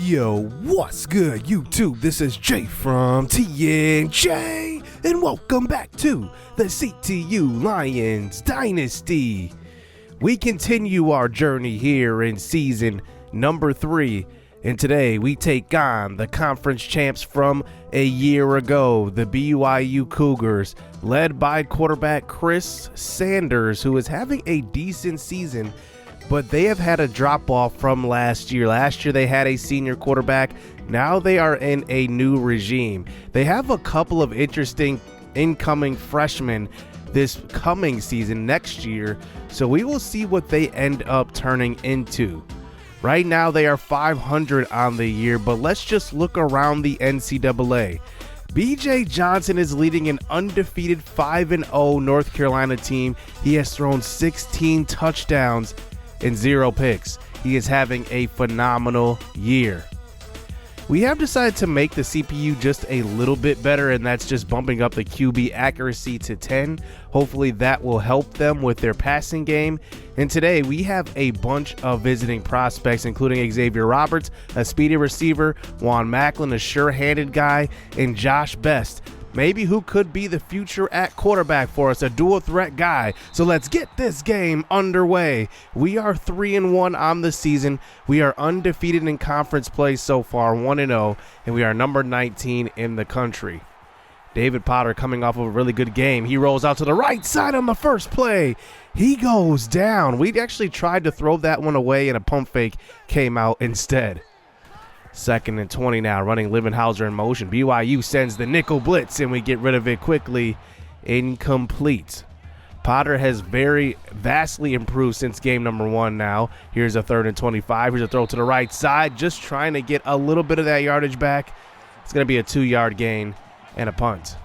Yo, what's good, YouTube? This is Jay from TNJ, and welcome back to the CTU Lions Dynasty. We continue our journey here in season number 3, and today we take on the conference champs from a year ago, the BYU Cougars, led by quarterback Chris Sanders, who is having a decent season, but they have had a drop-off from last year. Last year they had a senior quarterback. Now they are in a new regime. They have a couple of interesting incoming freshmen this coming season next year, so we will see what they end up turning into. Right now they are 500 on the year, but let's just look around the NCAA. BJ Johnson is leading an undefeated 5-0 North Carolina team. He has thrown 16 touchdowns and 0 picks. He is having a phenomenal year. We have decided to make the CPU just a little bit better, and that's just bumping up the QB accuracy to 10. Hopefully that will help them with their passing game. And today we have a bunch of visiting prospects, including Xavier Roberts, a speedy receiver, Juan Macklin, a sure-handed guy, and Josh Best, maybe who could be the future at quarterback for us, a dual threat guy. So let's get this game underway. We are 3-1 on the season. We are undefeated in conference play so far, 1-0, and we are number 19 in the country. David Potter coming off of a really good game. He rolls out to the right side on the first play. He goes down. We actually tried to throw that one away, and a pump fake came out instead. 2nd and 20 now, running Livenhauser in motion. BYU sends the nickel blitz, and we get rid of it quickly. Incomplete. Potter has vastly improved since game number 1 now. Here's a 3rd and 25. Here's a throw to the right side, just trying to get a little bit of that yardage back. It's going to be a 2-yard gain and a punt.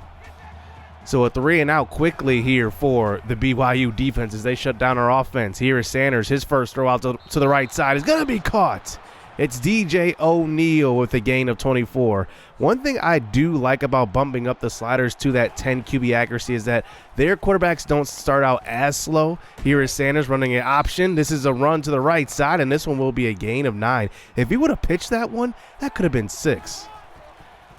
So a 3 and out quickly here for the BYU defense as they shut down our offense. Here is Sanders. His first throw out to the right side is going to be caught. It's DJ O'Neal with a gain of 24. One thing I do like about bumping up the sliders to that 10 QB accuracy is that their quarterbacks don't start out as slow. Here is Sanders running an option. This is a run to the right side, and this one will be a gain of 9. If he would have pitched that one, that could have been 6.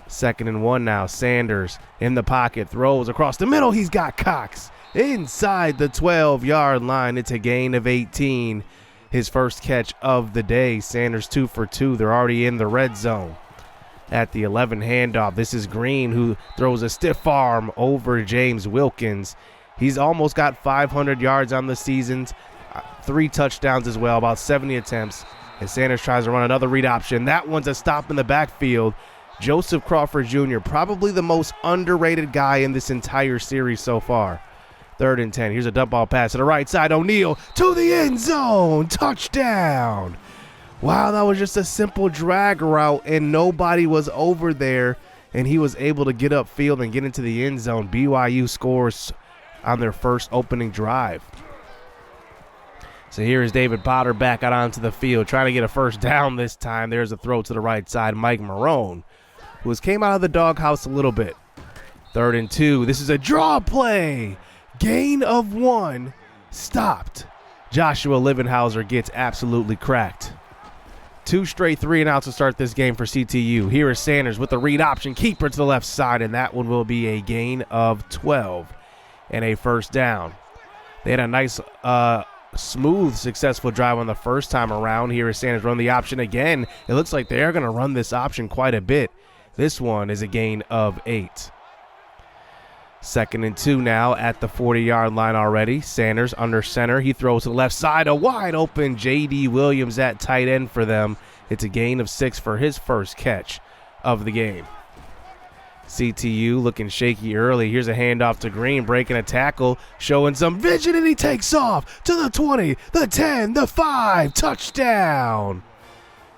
2nd and 1 now. Sanders in the pocket, throws across the middle. He's got Cox inside the 12-yard line. It's a gain of 18. His first catch of the day. Sanders 2 for 2. They're already in the red zone. At the 11 handoff, this is Green who throws a stiff arm over James Wilkins. He's almost got 500 yards on the season, 3 touchdowns as well, about 70 attempts. And Sanders tries to run another read option. That one's a stop in the backfield. Joseph Crawford Jr., probably the most underrated guy in this entire series so far. 3rd and 10. Here's a dump ball pass to the right side. O'Neal to the end zone. Touchdown. Wow, that was just a simple drag route, and nobody was over there, and he was able to get upfield and get into the end zone. BYU scores on their first opening drive. So here is David Potter back out onto the field, trying to get a first down this time. There's a throw to the right side. Mike Marone, who came out of the doghouse a little bit. 3rd and 2. This is a draw play. Gain of 1, stopped. Joshua Livenhauser gets absolutely cracked. 2 straight 3 and outs to start this game for CTU. Here is Sanders with the read option, keeper to the left side, and that one will be a gain of 12 and a first down. They had a nice, smooth, successful drive on the first time around. Here is Sanders running the option again. It looks like they are going to run this option quite a bit. This one is a gain of 8. 2nd and 2 now at the 40-yard line already. Sanders under center. He throws to the left side. A wide open J.D. Williams at tight end for them. It's a gain of 6 for his first catch of the game. CTU looking shaky early. Here's a handoff to Green, breaking a tackle, showing some vision, and he takes off to the 20, the 10, the 5. Touchdown.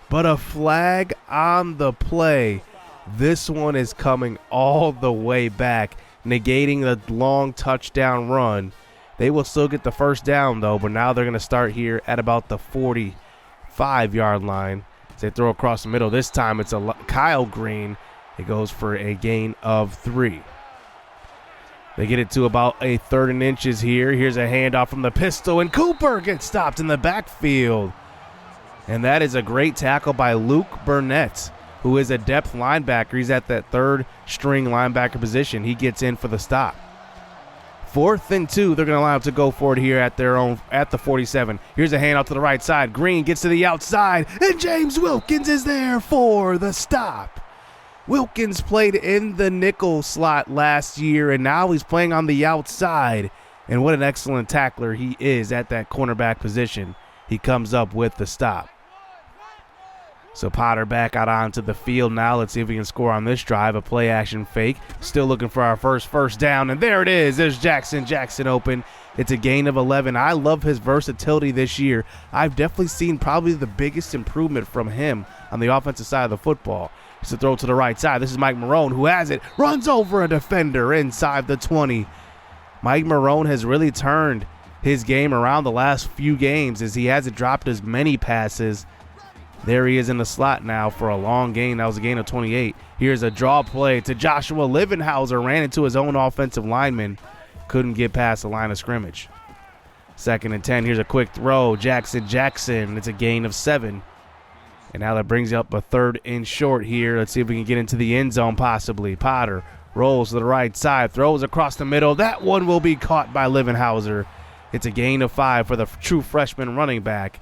But a flag on the play. This one is coming all the way back, negating the long touchdown run. They will still get the first down, though, but now they're going to start here at about the 45-yard line. As they throw across the middle. This time it's a Kyle Green. It goes for a gain of 3. They get it to about a 3rd and inches here. Here's a handoff from the pistol, and Cooper gets stopped in the backfield. And that is a great tackle by Luke Burnett, who is a depth linebacker. He's at that third string linebacker position. He gets in for the stop. 4th and 2. They're going to line up to go for it here at the 47. Here's a handoff to the right side. Green gets to the outside, and James Wilkins is there for the stop. Wilkins played in the nickel slot last year, and now he's playing on the outside. And what an excellent tackler he is at that cornerback position. He comes up with the stop. So Potter back out onto the field now. Let's see if we can score on this drive. A play action fake. Still looking for our first down. And there it is. There's Jackson. Jackson open. It's a gain of 11. I love his versatility this year. I've definitely seen probably the biggest improvement from him on the offensive side of the football. It's a throw to the right side. This is Mike Marone who has it. Runs over a defender inside the 20. Mike Marone has really turned his game around the last few games as he hasn't dropped as many passes. There he is in the slot now for a long gain. That was a gain of 28. Here's a draw play to Joshua Livenhauser. Ran into his own offensive lineman. Couldn't get past the line of scrimmage. 2nd and 10. Here's a quick throw. Jackson. It's a gain of 7. And now that brings up a 3rd and short here. Let's see if we can get into the end zone possibly. Potter rolls to the right side. Throws across the middle. That one will be caught by Livenhauser. It's a gain of 5 for the true freshman running back.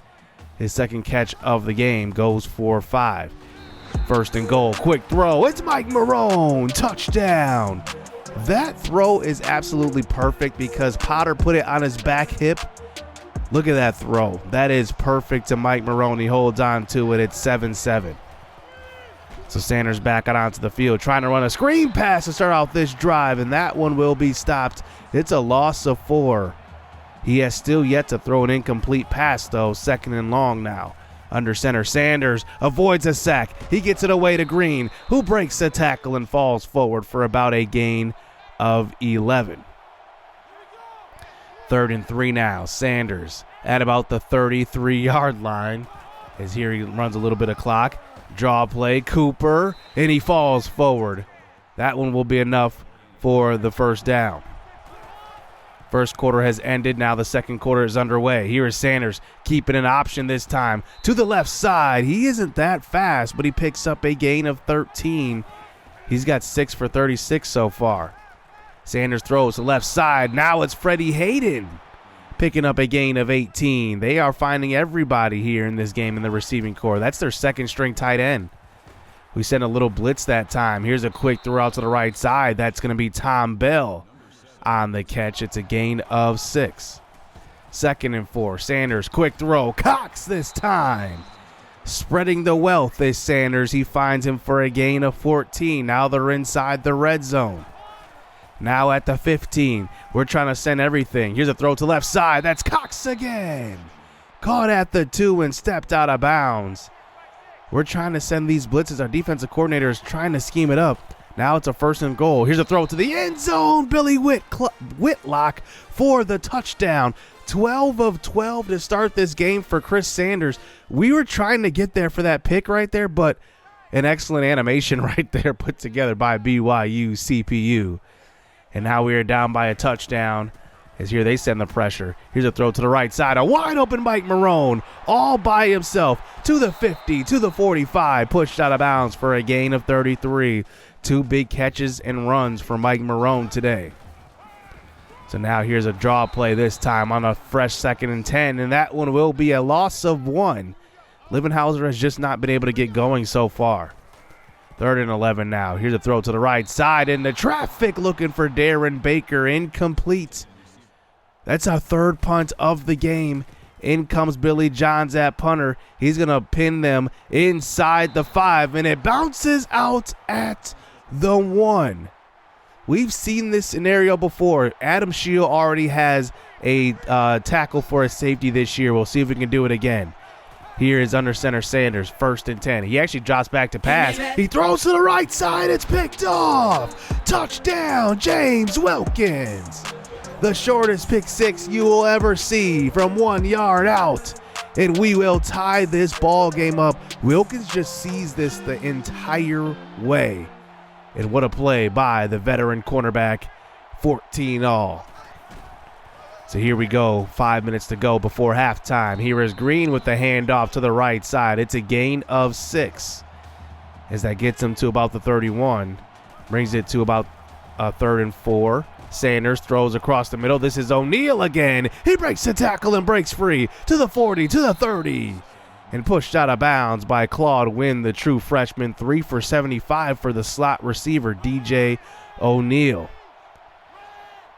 His second catch of the game goes for 5. 1st and goal. Quick throw. It's Mike Marone. Touchdown. That throw is absolutely perfect because Potter put it on his back hip. Look at that throw. That is perfect to Mike Marone. He holds on to it. It's 7-7. So Sanders back out onto the field trying to run a screen pass to start off this drive, and that one will be stopped. It's a loss of 4. He has still yet to throw an incomplete pass, though. 2nd and long now. Under center, Sanders avoids a sack. He gets it away to Green, who breaks the tackle and falls forward for about a gain of 11. 3rd and 3 now. Sanders at about the 33-yard line. As here he runs a little bit of clock. Draw play, Cooper, and he falls forward. That one will be enough for the 1st down. First quarter has ended. Now the second quarter is underway. Here is Sanders keeping an option this time to the left side. He isn't that fast, but he picks up a gain of 13. He's got 6 for 36 so far. Sanders throws to the left side. Now it's Freddie Hayden picking up a gain of 18. They are finding everybody here in this game in the receiving corps. That's their 2nd string tight end. We sent a little blitz that time. Here's a quick throw out to the right side. That's going to be Tom Bell on the catch. It's a gain of 6. 2nd and 4. Sanders, quick throw. Cox this time. Spreading the wealth is Sanders. He finds him for a gain of 14. Now they're inside the red zone. Now at the 15. We're trying to send everything. Here's a throw to left side. That's Cox again. Caught at the 2 and stepped out of bounds. We're trying to send these blitzes. Our defensive coordinator is trying to scheme it up. Now it's a 1st and goal. Here's a throw to the end zone. Billy Whitlock for the touchdown. 12 of 12 to start this game for Chris Sanders. We were trying to get there for that pick right there, but an excellent animation right there put together by BYU CPU. And now we are down by a touchdown as here they send the pressure. Here's a throw to the right side. A wide open Mike Marone all by himself to the 50, to the 45. Pushed out of bounds for a gain of 33. 2 big catches and runs for Mike Marone today. So now here's a draw play this time on a fresh 2nd and 10, and that one will be a loss of 1. Livenhauser has just not been able to get going so far. 3rd and 11 now. Here's a throw to the right side into traffic looking for Darren Baker. Incomplete. That's our 3rd punt of the game. In comes Billy Johns at punter. He's going to pin them inside the 5, and it bounces out at the 1. We've seen this scenario before. Adam Shield already has a tackle for a safety this year. We'll see if we can do it again. Here is under center Sanders, 1st and 10. He actually drops back to pass. He throws to the right side. It's picked off. Touchdown, James Wilkins. The shortest pick 6 you will ever see from 1 yard out. And we will tie this ball game up. Wilkins just sees this the entire way. And what a play by the veteran cornerback, 14 all. So here we go, 5 minutes to go before halftime. Here is Green with the handoff to the right side. It's a gain of 6 as that gets him to about the 31. Brings it to about 3rd and 4. Sanders throws across the middle. This is O'Neal again. He breaks the tackle and breaks free to the 40, to the 30. And pushed out of bounds by Claude Wynn, the true freshman. 3 for 75 for the slot receiver, DJ O'Neal.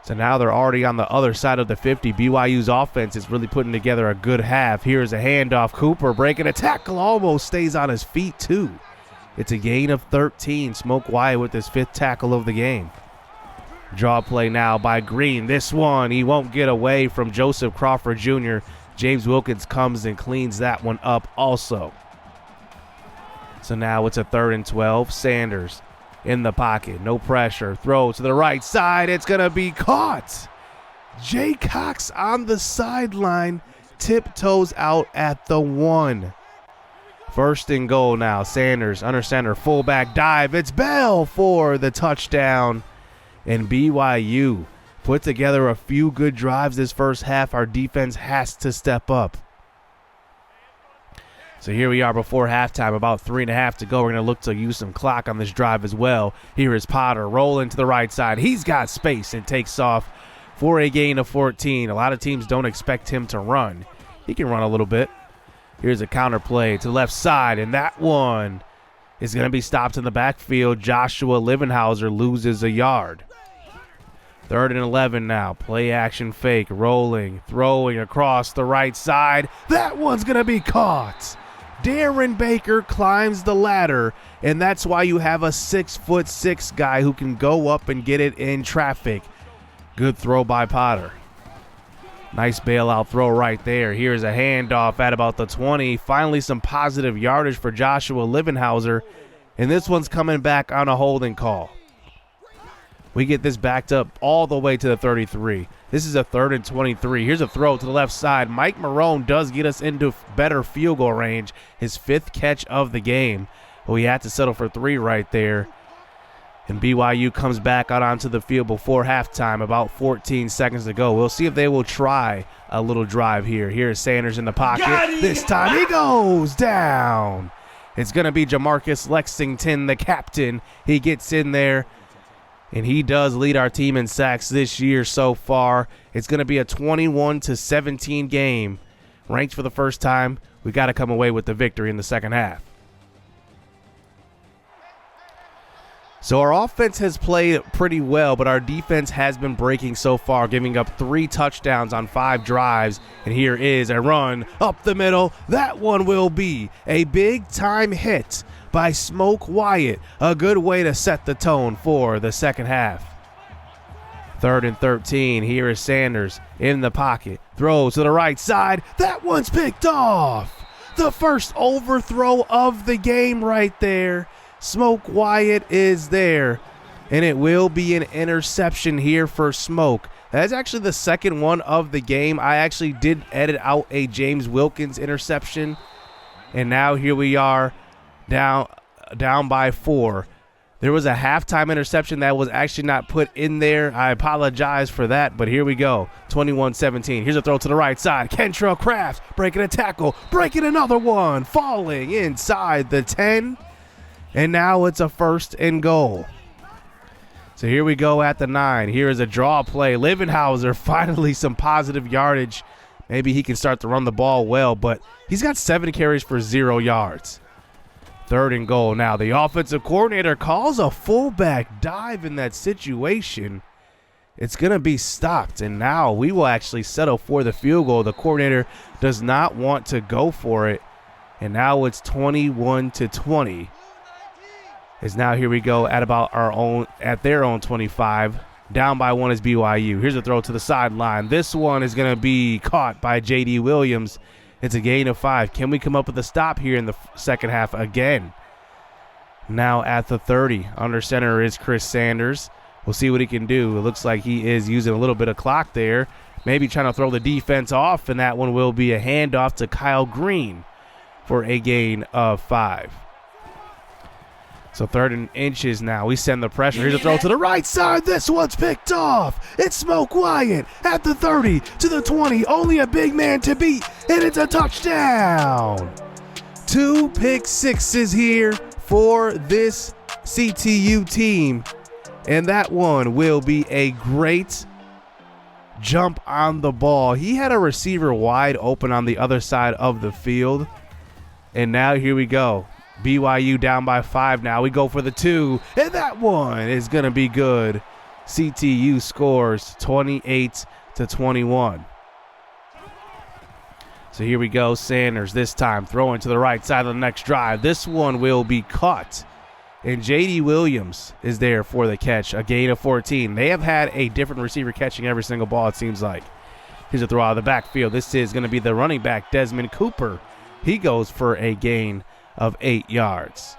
So now they're already on the other side of the 50. BYU's offense is really putting together a good half. Here's a handoff. Cooper breaking a tackle. Almost stays on his feet, too. It's a gain of 13. Smoke Wyatt with his 5th tackle of the game. Draw play now by Green. This one, he won't get away from Joseph Crawford Jr. James Wilkins comes and cleans that one up also. So now it's a 3rd and 12. Sanders in the pocket, no pressure, throw to the right side, it's gonna be caught. Jay Cox on the sideline, tiptoes out at the 1. 1st and goal now. Sanders under center, fullback dive, it's Bell for the touchdown. And BYU put together a few good drives this first half. Our defense has to step up. So here we are before halftime, about 3.5 to go. We're going to look to use some clock on this drive as well. Here is Potter rolling to the right side. He's got space and takes off for a gain of 14. A lot of teams don't expect him to run. He can run a little bit. Here's a counter play to the left side, and that one is going to be stopped in the backfield. Joshua Livenhauser loses a yard. 3rd and 11 now. Play action fake, rolling, throwing across the right side. That one's going to be caught. Darren Baker climbs the ladder, and that's why you have a 6'6" guy who can go up and get it in traffic. Good throw by Potter. Nice bailout throw right there. Here's a handoff at about the 20. Finally some positive yardage for Joshua Livenhauser, and this one's coming back on a holding call. We get this backed up all the way to the 33. This is a 3rd and 23. Here's a throw to the left side. Mike Marone does get us into better field goal range. His 5th catch of the game. But we had to settle for 3 right there. And BYU comes back out onto the field before halftime, about 14 seconds to go. We'll see if they will try a little drive here. Here's Sanders in the pocket. This time he goes down. It's going to be Jamarcus Lexington, the captain. He gets in there. And he does lead our team in sacks this year so far. It's going to be a 21-17 game. Ranked for the first time. We got to come away with the victory in the second half. So our offense has played pretty well, but our defense has been breaking so far, giving up 3 touchdowns on 5 drives. And here is a run up the middle. That one will be a big-time hit by Smoke Wyatt. A good way to set the tone for the second half. 3rd and 13. Here is Sanders in the pocket. Throws to the right side. That one's picked off. The first overthrow of the game right there. Smoke Wyatt is there. And it will be an interception here for Smoke. That's actually the second one of the game. I actually did edit out a James Wilkins interception. And now here we are. Down by 4. There was a halftime interception that was actually not put in there. I apologize for that, but here we go. 21-17. Here's a throw to the right side. Kentrell Crafts breaking a tackle, breaking another one, falling inside the 10. And now it's a 1st and goal. So here we go at the 9. Here is a draw play. Livenhauser, finally some positive yardage. Maybe he can start to run the ball well, but he's got 7 carries for 0 yards. 3rd and goal now. The offensive coordinator calls a fullback dive in that situation. It's going to be stopped, and now we will actually settle for the field goal. The coordinator does not want to go for it, and now it's 21-20. As now here we go at their own 25. Down by 1 is BYU. Here's a throw to the sideline. This one is going to be caught by J.D. Williams. It's a gain of 5. Can we come up with a stop here in the second half again? Now at the 30. Under center is Chris Sanders. We'll see what he can do. It looks like he is using a little bit of clock there. Maybe trying to throw the defense off, and that one will be a handoff to Kyle Green for a gain of 5. So 3rd and inches now. We send the pressure. Here's a throw to the right side. This one's picked off. It's Smoke Wyatt at the 30 to the 20. Only a big man to beat, and it's a touchdown. 2 pick sixes here for this CTU team, and that one will be a great jump on the ball. He had a receiver wide open on the other side of the field, and now here we go. BYU down by 5 now. We go for the 2, and that one is going to be good. CTU scores 28-21. So here we go. Sanders this time throwing to the right side of the next drive. This one will be caught, and J.D. Williams is there for the catch, a gain of 14. They have had a different receiver catching every single ball, it seems like. Here's a throw out of the backfield. This is going to be the running back, Desmond Cooper. He goes for a gain of 8 yards.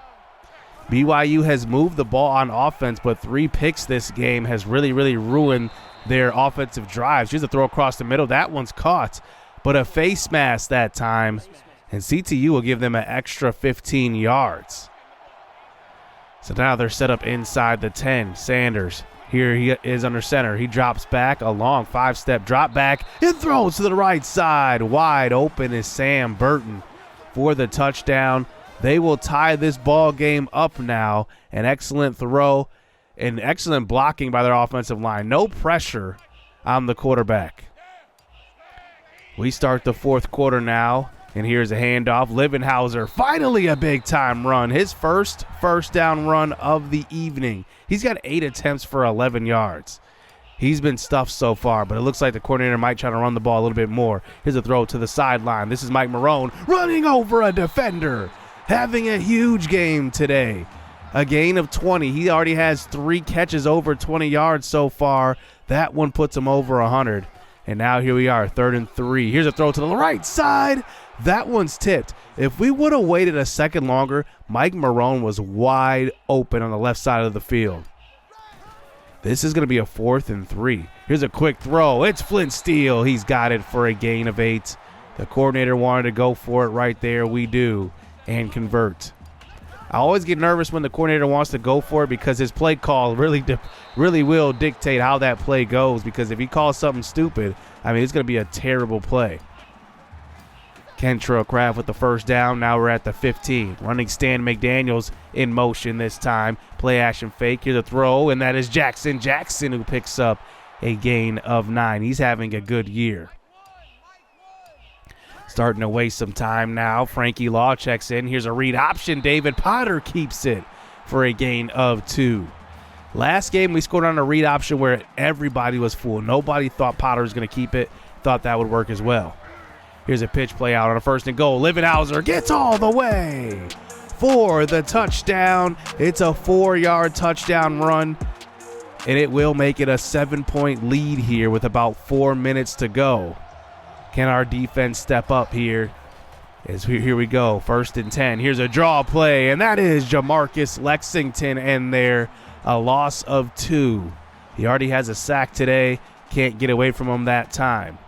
BYU has moved the ball on offense, but 3 picks this game has really ruined their offensive drives. Here's a throw across the middle. That one's caught, but a face mask that time, and CTU will give them an extra 15 yards. So now they're set up inside the 10. Sanders, here he is under center. He drops back, a long 5-step drop back, and throws to the right side. Wide open is Sam Burton for the touchdown. They will tie this ball game up now. An excellent throw and excellent blocking by their offensive line. No pressure on the quarterback. We start the 4th quarter now, and here's a handoff. Livenhauser, finally a big-time run. His first down run of the evening. He's got 8 attempts for 11 yards. He's been stuffed so far, but it looks like the coordinator might try to run the ball a little bit more. Here's a throw to the sideline. This is Mike Marone running over a defender. Having a huge game today. A gain of 20. He already has 3 catches over 20 yards so far. That one puts him over 100. And now here we are, 3rd and 3. Here's a throw to the right side. That one's tipped. If we would have waited a second longer, Mike Marone was wide open on the left side of the field. This is going to be a 4th and 3. Here's a quick throw. It's Flint Steele. He's got it for a gain of 8. The coordinator wanted to go for it right there. We do. And convert. I always get nervous when the coordinator wants to go for it because his play call really will dictate how that play goes, because if he calls something stupid, I mean, it's going to be a terrible play. Kentrell Craft with the first down. Now we're at the 15. Running Stan McDaniels in motion this time. Play action fake. Here's a throw, and that is Jackson who picks up a gain of 9. He's having a good year. Starting to waste some time now. Frankie Law checks in. Here's a read option. David Potter keeps it for a gain of 2. Last game we scored on a read option where everybody was full. Nobody thought Potter was going to keep it. Thought that would work as well. Here's a pitch play out on a 1st and goal. Livenhauser gets all the way for the touchdown. It's a 4-yard touchdown run, and it will make it a 7-point lead here with about 4 minutes to go. Can our defense step up here? Here we go. 1st and 10. Here's a draw play, and that is Jamarcus Lexington in there. A loss of 2. He already has a sack today. Can't get away from him that time.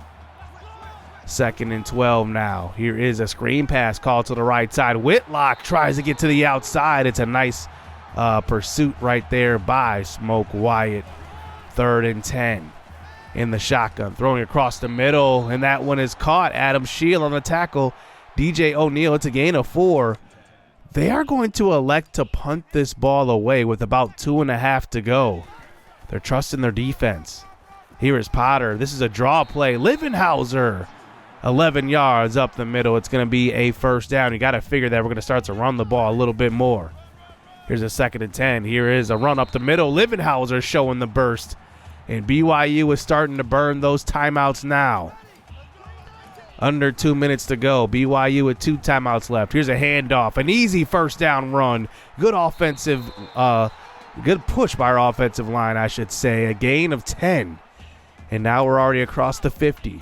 2nd and 12 now. Here is a screen pass called to the right side. Whitlock tries to get to the outside. It's a nice pursuit right there by Smoke Wyatt. 3rd and 10. In the shotgun, throwing across the middle, and that one is caught. Adam Shield on the tackle. DJ O'Neal, it's a gain of 4. They are going to elect to punt this ball away with about 2.5 to go. They're trusting their defense. Here is Potter. This is a draw play. Livenhauser, 11 yards up the middle. It's going to be a 1st down. You got to figure that we're going to start to run the ball a little bit more. Here's a 2nd and 10. Here is a run up the middle. Livenhauser showing the burst. And BYU is starting to burn those timeouts now. Under 2 minutes to go. BYU with 2 timeouts left. Here's a handoff. An easy 1st down run. Good good push by our offensive line, I should say. A gain of 10. And now we're already across the 50.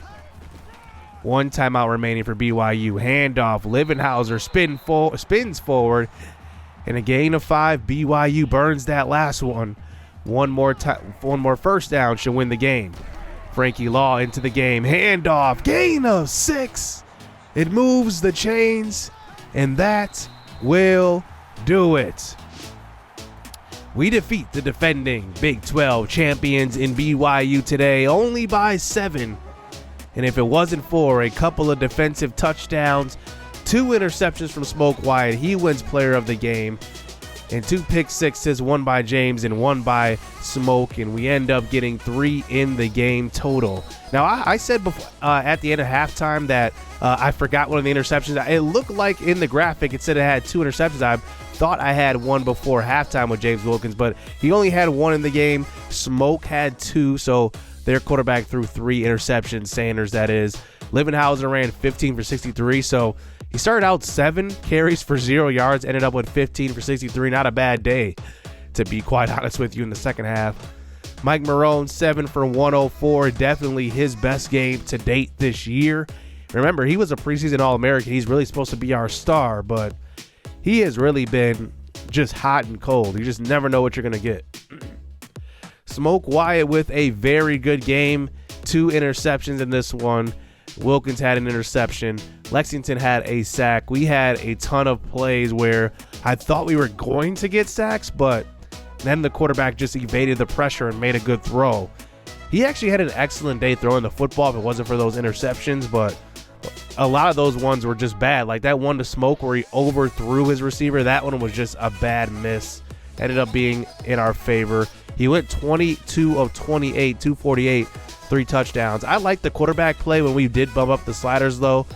1 timeout remaining for BYU. Handoff. Livenhauser spins forward. And a gain of 5. BYU burns that last one. One more 1st down should win the game. Frankie Law into the game. Handoff. Gain of 6. It moves the chains, and that will do it. We defeat the defending Big 12 champions in BYU today only by 7. And if it wasn't for a couple of defensive touchdowns, 2 interceptions from Smoke Wyatt, he wins player of the game. And 2 pick sixes, 1 by James and 1 by Smoke, and we end up getting 3 in the game total. Now, I said before, at the end of halftime that I forgot one of the interceptions. It looked like in the graphic it said it had 2 interceptions. I thought I had 1 before halftime with James Wilkins, but he only had 1 in the game. Smoke had 2, so their quarterback threw 3 interceptions, Sanders that is. Livenhausen ran 15 for 63, so he started out 7 carries for 0 yards, ended up with 15 for 63. Not a bad day, to be quite honest with you, in the second half. Mike Marone, 7 for 104. Definitely his best game to date this year. Remember, he was a preseason All-American. He's really supposed to be our star, but he has really been just hot and cold. You just never know what you're going to get. Smoke Wyatt with a very good game. 2 interceptions in this one. Wilkins had an interception. Lexington had a sack. We had a ton of plays where I thought we were going to get sacks, but then the quarterback just evaded the pressure and made a good throw. He actually had an excellent day throwing the football if it wasn't for those interceptions, but a lot of those ones were just bad. Like that one to Smoke where he overthrew his receiver, that one was just a bad miss. Ended up being in our favor. He went 22 of 28, 248, 3 touchdowns. I like the quarterback play when we did bump up the sliders, though.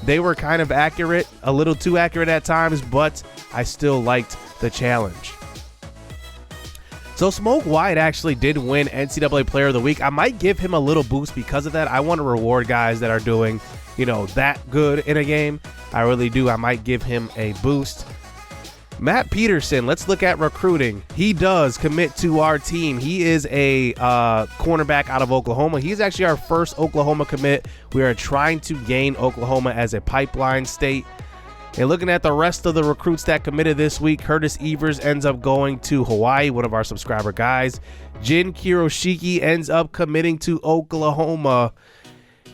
They were kind of accurate, a little too accurate at times, but I still liked the challenge. So Smoke Wyatt actually did win NCAA Player of the Week. I might give him a little boost because of that. I want to reward guys that are doing, that good in a game. I really do. I might give him a boost. Matt Peterson, let's look at recruiting. He does commit to our team. He is a cornerback out of Oklahoma. He's actually our first Oklahoma commit. We are trying to gain Oklahoma as a pipeline state. And looking at the rest of the recruits that committed this week, Curtis Evers ends up going to Hawaii, one of our subscriber guys. Jin Kiroshiki ends up committing to Oklahoma.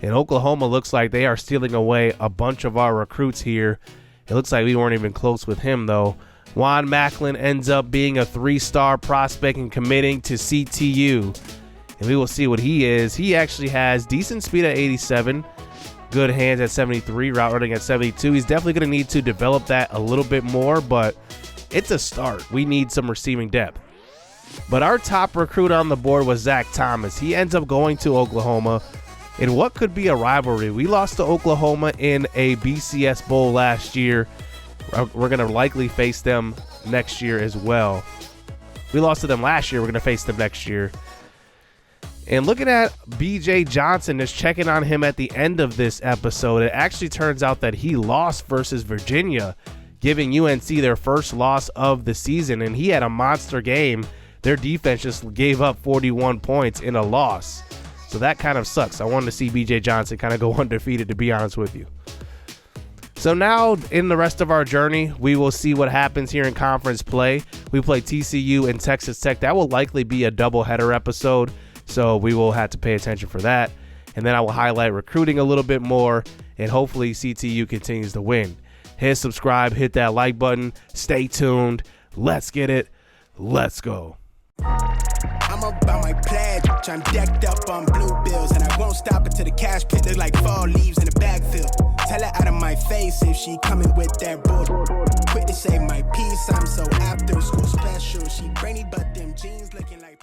And Oklahoma looks like they are stealing away a bunch of our recruits here. It looks like we weren't even close with him, though. Juan Macklin ends up being a 3-star prospect and committing to CTU. And we will see what he is. He actually has decent speed at 87, good hands at 73, route running at 72. He's definitely going to need to develop that a little bit more, but it's a start. We need some receiving depth. But our top recruit on the board was Zach Thomas. He ends up going to Oklahoma in what could be a rivalry. We lost to Oklahoma in a BCS Bowl last year. We're going to likely face them next year as well. We lost to them last year. We're going to face them next year. And looking at BJ Johnson, just checking on him at the end of this episode, it actually turns out that he lost versus Virginia, giving UNC their first loss of the season. And he had a monster game. Their defense just gave up 41 points in a loss. So that kind of sucks. I wanted to see BJ Johnson kind of go undefeated, to be honest with you. So now in the rest of our journey, we will see what happens here in conference play. We play TCU and Texas Tech. That will likely be a doubleheader episode, so we will have to pay attention for that. And then I will highlight recruiting a little bit more, and hopefully CTU continues to win. Hit subscribe, hit that like button. Stay tuned. Let's get it. Let's go. I'm about my pledge. I'm decked up on blue bills, and I won't stop until the cash pit look like fall leaves in the backfield. Tell her out of my face if she coming with that bull. Quick to say my piece, I'm so after school special. She brainy, but them jeans looking like